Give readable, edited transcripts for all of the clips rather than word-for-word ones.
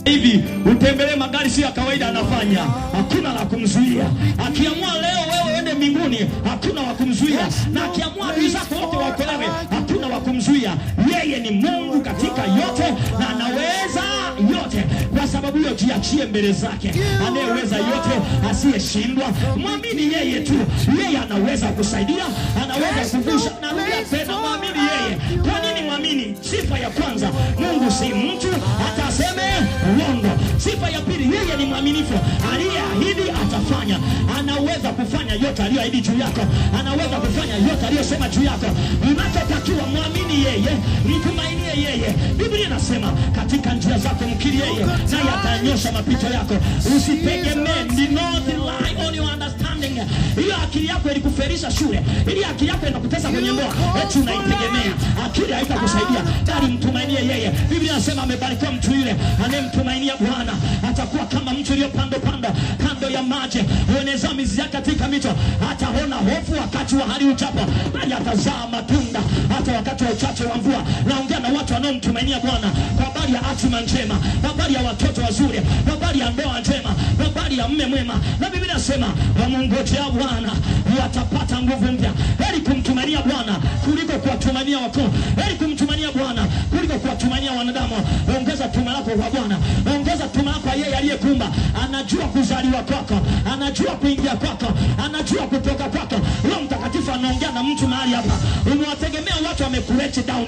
hivi utembelee magari si ya kawaida anafanya, hakuna la kumzuia. Akiamua leo wewe uende mbinguni, hakuna wa kumzuia. Na akiamua adui zako wote waokolewe, hakuna wa kumzuia. Yeye ni Mungu katika yote na anaweza yote. Kwa sababu hiyo jiachie mbele zake, anayeweza yote, asiyeshindwa. Mwamini yeye tu, yeye anaweza kusaidia, anaweza kuvusha. Na tena mwamini yeye. Kwa nini mwamini? Sifa ya kwanza, Mungu si mtu hata aseme uongo. Sifa ya pili, yeye ni mwaminifu, aliyeahidi atafanya. Anaweza kufanya yote aliyoahidi juu yako, anaweza kufanya yote aliyosema juu yako. Unachotakiwa mwamini yeye, mtumainie yeye. Biblia inasema katika njia zako mkiri yeye, naye atanyosha mapito yako. Usitegemee, do not rely on your understanding. Hiyo akili yako ilikuferisha shule, ili akili yako inakutesa kwenye ndoa, eti unaitegemea. Akili haitakusaidia, bali mtumainie yeye. Biblia inasema amebarikiwa mtu yule anayemtumainia Bwana. Atakuwa kama mtu aliyepandwa kando ya maji, hueneza mizizi yake katika mito. Hataona hofu wakati wa hali uchapo, bali atazaa matunda hata wakati wa uchache wa mvua. Naongea na watu wanaomtumainia Bwana kwa habari ya hatima njema, kwa habari ya watoto wazuri, kwa habari ya ndoa njema, kwa habari ya mume mwema. Na Biblia inasema wamngojea Bwana watapata nguvu mpya. Heri kumtumainia Bwana kuliko kuwatumainia wakuu. Heri kumtumainia Bwana kuliko kuwatumainia wanadamu. Ongeza tuma lako kwa Bwana, ongeza tuma lako kwa yeye aliyekuumba. Anajua kuzaliwa kwako, anajua kuingia kwako, anajua kutoka kwako. Roho Mtakatifu anaongea na mtu mahali hapa. Umewategemea watu wamekuleta down,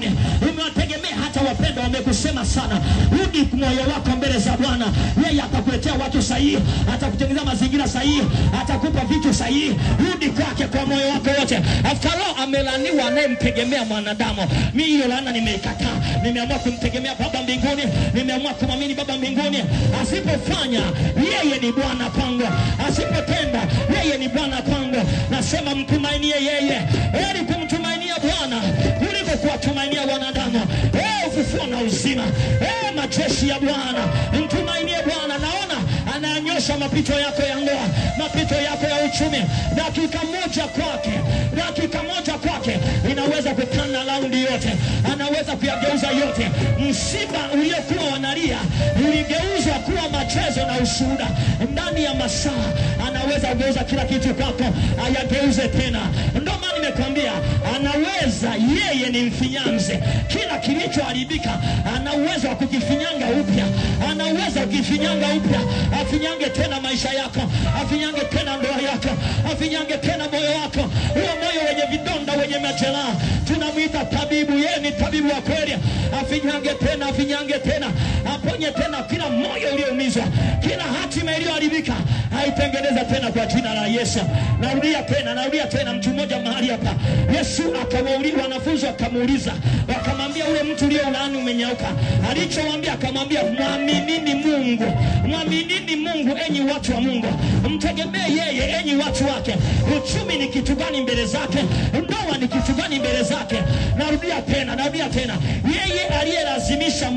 umewategemea hata wapendwa wamekusema sana. Rudi moyo wako mbele za Bwana, yeye atakuletea watu sahihi, atakutengeneza mazingira sahihi, atakupa vitu sahihi. Rudi kwake kwa moyo wako wote. After all, amelaniwa anayemtegemea mwanadamu. Mimi hiyo laana nimeikataa. Nimeamua kumtegemea Baba mbinguni, nimeamua kumwamini Baba mbinguni. Asipofanya, yeye ni Bwana kwangu. Asipotenda, yeye ni Bwana kwangu. Nasema mtumainie yeye. Heri kumtumainia Bwana kuliko kuwatumainia wanadamu. Ufufuo na uzima, majeshi ya Bwana, mtumainie Bwana. Naona ananyosha mapito yako ya ndoa, mapito yako ya uchumi. Dakika moja kwake inaweza kukana laundi yote, anaweza kuyageuza yote. Msiba uliokuwa wanalia uligeuzwa kuwa machezo na ushuhuda. Ndani ya masaa anaweza kugeuza kila kitu kwako, ayageuze tena. Ndio maana nimekwambia anaweza, yeye ni mfinyanze. Kila kilichoharibika ana uwezo wa kukifinyanga upya, ana uwezo kukifinyanga upya. Afinyange tena maisha yako, afinyange tena ndoa yako, afinyange tena moyo wako. Huo moyo wenye vidonda, wenye majeraha, tunamuita tabibu. Yeye ni tabibu wa kweli. Afinyange tena, afinyange tena, aponye tena kila moyo ulioumizwa, kila hatima iliyoharibika, aitengeneza tena kwa jina la Yesu. Narudia tena, mtu mmoja mahali hapa, Yesu akawauliza wanafunzi, akamuuliza, wakamwambia ule mtu uliyelaani umenyauka. Alichowaambia, akamwambia mwaminini Mungu. Mwaminini Mungu enyi watu wa Mungu, mtegemee yeye enyi watu wake. Uchumi ni kitu gani mbele zake? Ndoa ni kitu gani mbele zake? Narudia tena, yeye aliyelazimisha